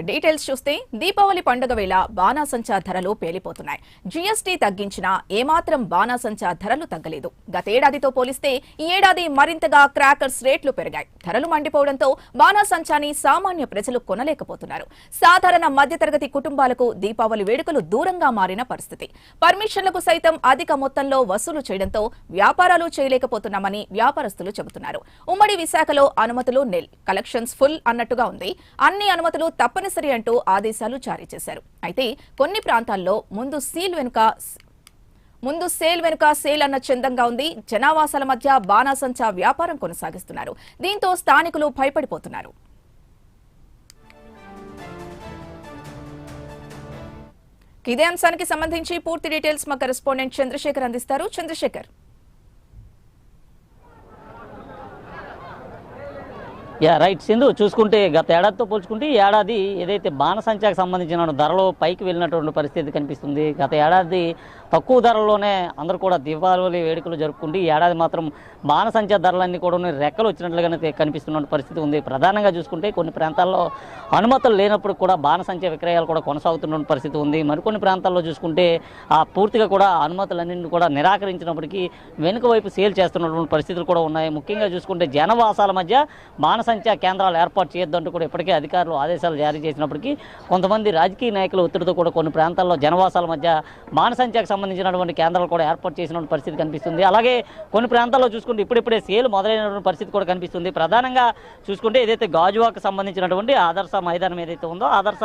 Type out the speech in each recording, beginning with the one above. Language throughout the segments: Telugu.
డీటెయిల్స్ చూస్తే దీపావళి పండుగ వేళ బాణాసంచా ధరలు పేలిపోతున్నాయి. జీఎస్టీ తగ్గించినా ఏమాత్రం బాణాసంచా ధరలు తగ్గలేదు. గతేడాదితో పోలిస్తే ఈ ఏడాది మరింతగా క్రాకర్స్ రేట్లు పెరిగాయి. ధరలు మండిపోవడంతో బాణాసంచాని సామాన్య ప్రజలు కొనలేకపోతున్నారు. సాధారణ మధ్యతరగతి కుటుంబాలకు దీపావళి వేడుకలు దూరంగా మారిన పరిస్థితి. పర్మిషన్లకు సైతం అధిక మొత్తంలో వసూలు చేయడంతో వ్యాపారాలు చేయలేకపోతున్నామని వ్యాపారస్తులు చెబుతున్నారు. ఉమ్మడి విశాఖలో అనుమతులు నిల్, కలెక్షన్స్ ఫుల్ అన్నట్టుగా ఉంది. అన్ని అనుమతులు తప్పనిసరి అంటూ ఆదేశాలు జారీ చేశారు. అయితే కొన్ని ప్రాంతాల్లో ముందు సేల్ వెనుక సేల్ అన్న చందంగా ఉంది. జనావాసాల మధ్య బాణాసంచా వ్యాపారం కొనసాగిస్తున్నారు. దీంతో స్థానికులు భయపడిపోతున్నారు. ఇదే అంశానికి సంబంధించి పూర్తి డీటెయిల్స్ మా కరెస్పాండెంట్ చంద్రశేఖర్ అందిస్తారు. చంద్రశేఖర్. రైట్ సింధు, చూసుకుంటే గత ఏడాదితో పోల్చుకుంటే ఈ ఏడాది ఏదైతే బాణసంచాకు సంబంధించిన ధరలు పైకి వెళ్ళినటువంటి పరిస్థితి కనిపిస్తుంది. గత ఏడాది తక్కువ ధరల్లోనే అందరూ కూడా దీపావళి వేడుకలు జరుపుకుంటే ఈ ఏడాది మాత్రం బాణసంచా ధరలన్నీ కూడా రెక్కలు వచ్చినట్లుగానే కనిపిస్తున్న పరిస్థితి ఉంది. ప్రధానంగా చూసుకుంటే కొన్ని ప్రాంతాల్లో అనుమతులు లేనప్పుడు కూడా బాణసంచా విక్రయాలు కూడా కొనసాగుతున్న పరిస్థితి ఉంది. మరికొన్ని ప్రాంతాల్లో చూసుకుంటే పూర్తిగా కూడా అనుమతులన్నింటినీ కూడా నిరాకరించినప్పటికీ వెనుక వైపు సేల్ చేస్తున్నటువంటి పరిస్థితులు కూడా ఉన్నాయి. ముఖ్యంగా చూసుకుంటే జనవాసాల మధ్య బాణసంచా కేంద్రాలు ఏర్పాటు చేయొద్దంటూ కూడా ఇప్పటికే అధికారులు ఆదేశాలు జారీ చేసినప్పటికీ కొంతమంది రాజకీయ నాయకుల ఒత్తిడితో కూడా కొన్ని ప్రాంతాల్లో జనవాసాల మధ్య బాణసంచాకు సంబంధించినటువంటి కేంద్రాలు కూడా ఏర్పాటు చేసినటువంటి పరిస్థితి కనిపిస్తుంది. అలాగే కొన్ని ప్రాంతాల్లో చూసుకుంటే ఇప్పుడిప్పుడే సేల్ మొదలైనటువంటి పరిస్థితి కూడా కనిపిస్తుంది. ప్రధానంగా చూసుకుంటే ఏదైతే గాజువాకు సంబంధించినటువంటి ఆదర్శ మైదానం ఏదైతే ఉందో ఆదర్శ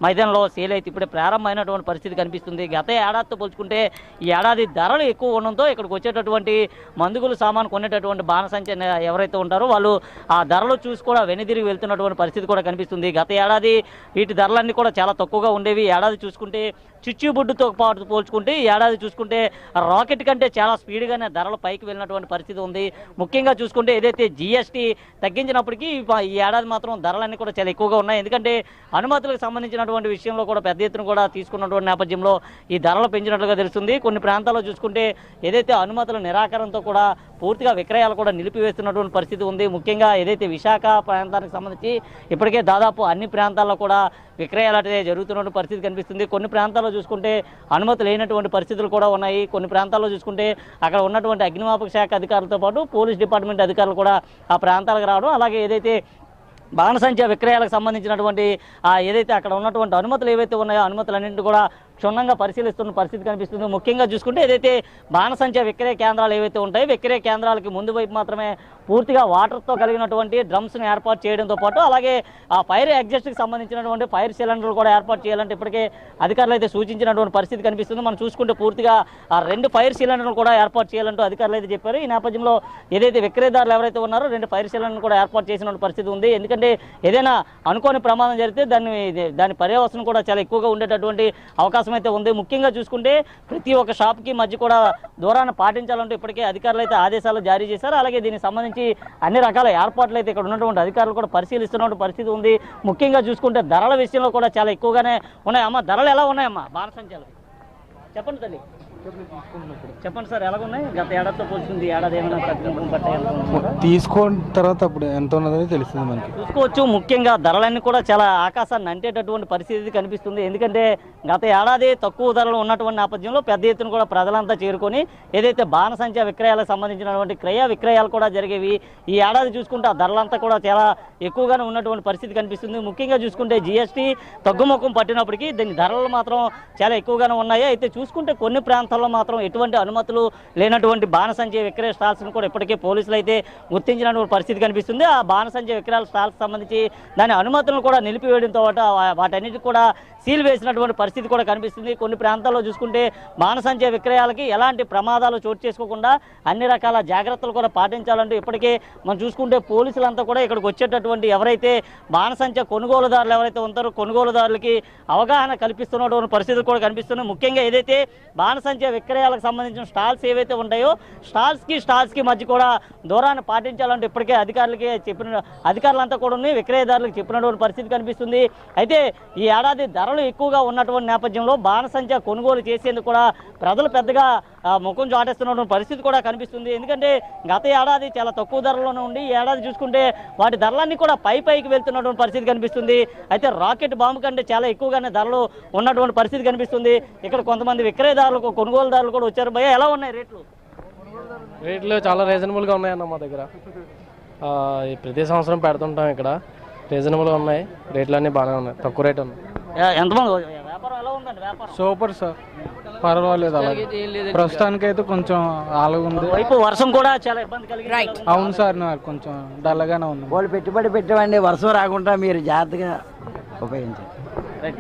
మైదానంలో సేల్ అయితే ఇప్పుడే ప్రారంభమైనటువంటి పరిస్థితి కనిపిస్తుంది. గత ఏడాదితో పోల్చుకుంటే ఈ ఏడాది ధరలు ఎక్కువ ఉండడంతో ఇక్కడికి వచ్చేటటువంటి మందుగులు సామాను కొనేటటువంటి బాణసంచా ఎవరైతే ఉంటారో వాళ్ళు ఆ ధరలు చూసి కూడా వెనుదిరిగి వెళ్తున్నటువంటి పరిస్థితి కూడా కనిపిస్తుంది. గత ఏడాది వీటి ధరలన్నీ కూడా చాలా తక్కువగా ఉండేవి. ఏడాది చూసుకుంటే చిచ్చుబుడ్డుతో పాటు పోల్చుకుంటే ఈ ఏడాది చూసుకుంటే రాకెట్ కంటే చాలా స్పీడ్గానే ధరలు పైకి వెళ్ళినటువంటి పరిస్థితి ఉంది. ముఖ్యంగా చూసుకుంటే ఏదైతే జీఎస్టీ తగ్గించినప్పటికీ ఈ ఏడాది మాత్రం ధరలన్నీ కూడా చాలా ఎక్కువగా ఉన్నాయి. ఎందుకంటే అనుమతులకు సంబంధించినటువంటి విషయంలో కూడా పెద్ద ఎత్తున కూడా తీసుకున్నటువంటి నేపథ్యంలో ఈ ధరలు పెంచినట్లుగా తెలుస్తుంది. కొన్ని ప్రాంతాల్లో చూసుకుంటే ఏదైతే అనుమతుల నిరాకరణతో కూడా పూర్తిగా విక్రయాలు కూడా నిలిపివేస్తున్నటువంటి పరిస్థితి ఉంది. ముఖ్యంగా ఏదైతే విశాఖ ప్రాంతానికి సంబంధించి ఇప్పటికే దాదాపు అన్ని ప్రాంతాల్లో కూడా విక్రయాలు అంటే జరుగుతున్న పరిస్థితి కనిపిస్తుంది. కొన్ని ప్రాంతాల్లో చూసుకుంటే అనుమతి లేనటువంటి పరిస్థితులు కూడా ఉన్నాయి. కొన్ని ప్రాంతాల్లో చూసుకుంటే అక్కడ ఉన్నటువంటి అగ్నిమాపక శాఖ అధికారులతో పాటు పోలీస్ డిపార్ట్మెంట్ అధికారులు కూడా ఆ ప్రాంతాలకు రావడం, అలాగే ఏదైతే బాణసంచా విక్రయాలకు సంబంధించినటువంటి ఏదైతే అక్కడ ఉన్నటువంటి అనుమతులు ఏవైతే ఉన్నాయో అనుమతులన్నింటినీ కూడా క్షుణ్ణంగా పరిశీలిస్తున్న పరిస్థితి కనిపిస్తుంది. ముఖ్యంగా చూసుకుంటే ఏదైతే బాణసంచా విక్రయ కేంద్రాలు ఏవైతే ఉంటాయో విక్రయ కేంద్రాలకి ముందు వైపు మాత్రమే పూర్తిగా వాటర్తో కలిగినటువంటి డ్రమ్స్ను ఏర్పాటు చేయడంతో పాటు అలాగే ఆ ఫైర్ ఎగ్జిస్ట్కి సంబంధించినటువంటి ఫైర్ సిలిండర్లు కూడా ఏర్పాటు చేయాలంటే ఇప్పటికే అధికారులు అయితే సూచించినటువంటి పరిస్థితి కనిపిస్తుంది. మనం చూసుకుంటే పూర్తిగా ఆ 2 ఫైర్ సిలిండర్లు కూడా ఏర్పాటు చేయాలంటూ అధికారులు అయితే చెప్పారు. ఈ నేపథ్యంలో ఏదైతే విక్రయదారులు ఎవరైతే ఉన్నారో 2 ఫైర్ సిలిండర్లు కూడా ఏర్పాటు చేసిన పరిస్థితి ఉంది. ఎందుకంటే ఏదైనా అనుకోని ప్రమాదం జరిగితే దాని పర్యవసనం కూడా చాలా ఎక్కువగా ఉండేటటువంటి అవకాశం అయితే ఉంది. ముఖ్యంగా చూసుకుంటే ప్రతి ఒక్క షాప్కి మధ్య కూడా దూరాన్ని పాటించాలంటూ ఇప్పటికే అధికారులు అయితే ఆదేశాలు జారీ చేశారు. అలాగే దీనికి సంబంధించి అన్ని రకాల ఏర్పాట్లు అయితే ఇక్కడ ఉన్నటువంటి అధికారులు కూడా పరిశీలిస్తున్నటువంటి పరిస్థితి ఉంది. ముఖ్యంగా చూసుకుంటే ధరల విషయంలో కూడా చాలా ఎక్కువగానే ఉన్నాయమ్మా. ధరలు ఎలా ఉన్నాయమ్మా బాణసంచాలు? చెప్పండి తల్లి, చెప్పండి సార్, ఎలాగున్నాయి? గత ఏడాదితో పోల్చుకుంది ఏడాది ఏమైనా తీసుకున్న తర్వాత అప్పుడు ఎంత ఉన్నదని తెలుస్తుంది మనకి, చూసుకోవచ్చు. ముఖ్యంగా ధరలన్నీ కూడా చాలా ఆకాశాన్ని అంటేటటువంటి పరిస్థితి కనిపిస్తుంది. ఎందుకంటే గత ఏడాది తక్కువ ధరలు ఉన్నటువంటి నేపథ్యంలో పెద్ద ఎత్తున కూడా ప్రజలంతా చేరుకొని ఏదైతే బాణసంచా విక్రయాలకు సంబంధించినటువంటి క్రయ విక్రయాలు కూడా జరిగేవి. ఈ ఏడాది చూసుకుంటే ఆ ధరలంతా కూడా చాలా ఎక్కువగానే ఉన్నటువంటి పరిస్థితి కనిపిస్తుంది. ముఖ్యంగా చూసుకుంటే జీఎస్టీ తగ్గుముఖం పట్టినప్పటికీ దీని ధరలు మాత్రం చాలా ఎక్కువగానే ఉన్నాయి. అయితే చూసుకుంటే కొన్ని ప్రాంతాల్లో మాత్రం ఎటువంటి అనుమతులు లేనటువంటి బాణసంచా విక్రయ స్టాల్స్ను కూడా ఇప్పటికే పోలీసులు అయితే గుర్తించినటువంటి పరిస్థితి కనిపిస్తుంది. ఆ బాణసంచా విక్రయాల స్టాల్స్ సంబంధించి దాని అనుమతులను కూడా నిలిపివేయడంతో వాటన్నిటికి కూడా సీల్ వేసినటువంటి పరిస్థితి కూడా కనిపిస్తుంది. కొన్ని ప్రాంతాల్లో చూసుకుంటే బాణసంచా విక్రయాలకి ఎలాంటి ప్రమాదాలు చోటు చేసుకోకుండా అన్ని రకాల జాగ్రత్తలు కూడా పాటించాలంటూ ఇప్పటికే మనం చూసుకుంటే పోలీసులంతా కూడా ఇక్కడికి వచ్చేటటువంటి ఎవరైతే బాణసంచా కొనుగోలుదారులు ఎవరైతే ఉంటారో కొనుగోలుదారులకి అవగాహన కల్పిస్తున్నటువంటి పరిస్థితులు కూడా కనిపిస్తున్నాయి. ముఖ్యంగా ఏదైతే బాణసంచా విక్రయాలకు సంబంధించిన స్టాల్స్ ఏవైతే ఉంటాయో స్టాల్స్కి మధ్య కూడా దూరాన్ని పాటించాలంటే ఇప్పటికే అధికారులంతా కూడా విక్రయదారులకు చెప్పినటువంటి పరిస్థితి కనిపిస్తుంది. అయితే ఈ ఏడాది ధరలు ధరలు ఎక్కువగా ఉన్నటువంటి నేపథ్యంలో బాణసంచా కొనుగోలు చేసేందుకు కూడా ప్రజలు పెద్దగా ముఖం చాటేస్తున్నటువంటి పరిస్థితి కూడా కనిపిస్తుంది. ఎందుకంటే గత ఏడాది చాలా తక్కువ ధరలోనే ఉండి ఈ ఏడాది చూసుకుంటే వాటి ధరలన్నీ కూడా పైకి వెళ్తున్నటువంటి పరిస్థితి కనిపిస్తుంది. అయితే రాకెట్ బాంబు కంటే చాలా ఎక్కువగానే ధరలు ఉన్నటువంటి పరిస్థితి కనిపిస్తుంది. ఇక్కడ కొంతమంది విక్రయదారులు కొనుగోలుదారులు కూడా వచ్చారు. భయ్యా ఎలా ఉన్నాయి రేట్లు? రేట్లు చాలా రీజనబుల్గా ఉన్నాయన్న మా దగ్గర. ప్రతి సంవత్సరం పెడుతుంటాం ఇక్కడ. రీజనబుల్గా ఉన్నాయి, రేట్లు అన్నీ బాగానే ఉన్నాయి, తక్కువ రేట్ ఉన్నాయి. ఎంతమంది వ్యాపారం ఎలా ఉందండి? వ్యాపారం సూపర్ సార్, పర్వాలేదు. అలా ప్రస్తుతానికైతే కొంచెం ఆలుగుంది. వైపు వర్షం కూడా చాలా ఇబ్బంది కలిగింది. అవును సార్, నాకు కొంచెం డల్గానే ఉంది. వాళ్ళు పెట్టుబడి పెట్టామండి, వర్షం రాకుండా మీరు జాగ్రత్తగా ఉపయోగించండి.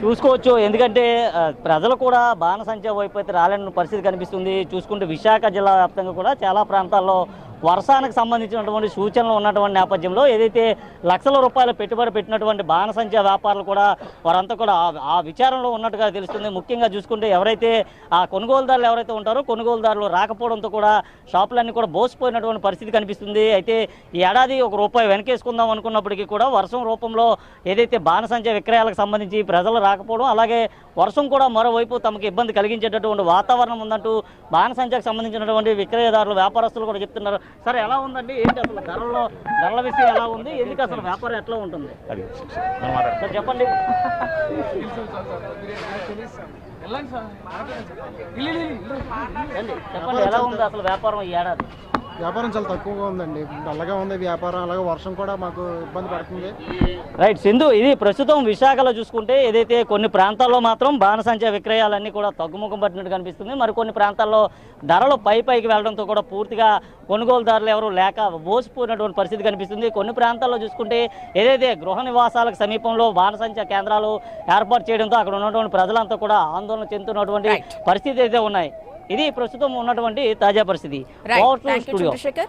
చూసుకోవచ్చు. ఎందుకంటే ప్రజలు కూడా బాణసంచా వైపు అయితే రాలేని పరిస్థితి కనిపిస్తుంది. చూసుకుంటే విశాఖ జిల్లా వ్యాప్తంగా కూడా చాలా ప్రాంతాల్లో వర్షానికి సంబంధించినటువంటి సూచనలు ఉన్నటువంటి నేపథ్యంలో ఏదైతే లక్షల రూపాయల పెట్టుబడి పెట్టినటువంటి బాణసంచా వ్యాపారులు కూడా వారంతా కూడా ఆ విచారంలో ఉన్నట్టుగా తెలుస్తుంది. ముఖ్యంగా చూసుకుంటే ఎవరైతే ఆ కొనుగోలుదారులు ఎవరైతే ఉంటారో కొనుగోలుదారులు రాకపోవడంతో కూడా షాపులన్నీ కూడా బోసిపోయినటువంటి పరిస్థితి కనిపిస్తుంది. అయితే ఈ ఏడాది ₹1 వెనకేసుకుందాం అనుకున్నప్పటికీ కూడా వర్షం రూపంలో ఏదైతే బాణసంచా విక్రయాలకు సంబంధించి ప్రజలు రాకపోవడం, అలాగే వర్షం కూడా మరోవైపు తమకు ఇబ్బంది కలిగించేటటువంటి వాతావరణం ఉందంటూ బాణసంచాకు సంబంధించినటువంటి విక్రయదారులు వ్యాపారస్తులు కూడా చెప్తున్నారు. సరే, ఎలా ఉందండి? ఏంటి అసలు ధరల విషయం ఎలా ఉంది? ఎందుకు అసలు వ్యాపారం ఎట్లా ఉంటుంది సార్ చెప్పండి. చెప్పండి, ఎలా ఉంది అసలు వ్యాపారం ఈ ఏడాది? వ్యాపారం చాలా తక్కువగా ఉందండి, డల్లగా ఉంది వ్యాపారం. అలాగే వర్షం కూడా మాకు ఇబ్బంది పడుతుంది. రైట్ సింధు, ఇది ప్రస్తుతం విశాఖలో చూసుకుంటే ఏదైతే కొన్ని ప్రాంతాల్లో మాత్రం బాణసంచా విక్రయాలన్నీ కూడా తగ్గుముఖం పట్టినట్టు కనిపిస్తుంది. మరికొన్ని ప్రాంతాల్లో ధరలు పైకి వెళ్లడంతో కూడా పూర్తిగా కొనుగోలుదారులు ఎవరు లేక మోసిపోయినటువంటి పరిస్థితి కనిపిస్తుంది. కొన్ని ప్రాంతాల్లో చూసుకుంటే ఏదైతే గృహ నివాసాలకు సమీపంలో బాణసంచా కేంద్రాలు ఏర్పాటు చేయడంతో అక్కడ ఉన్నటువంటి ప్రజలంతా కూడా ఆందోళన చెందుతున్నటువంటి పరిస్థితి అయితే ఉన్నాయి. ఇది ప్రస్తుతం ఉన్నటువంటి తాజా పరిస్థితి. Right, thank you Chandrasekhar.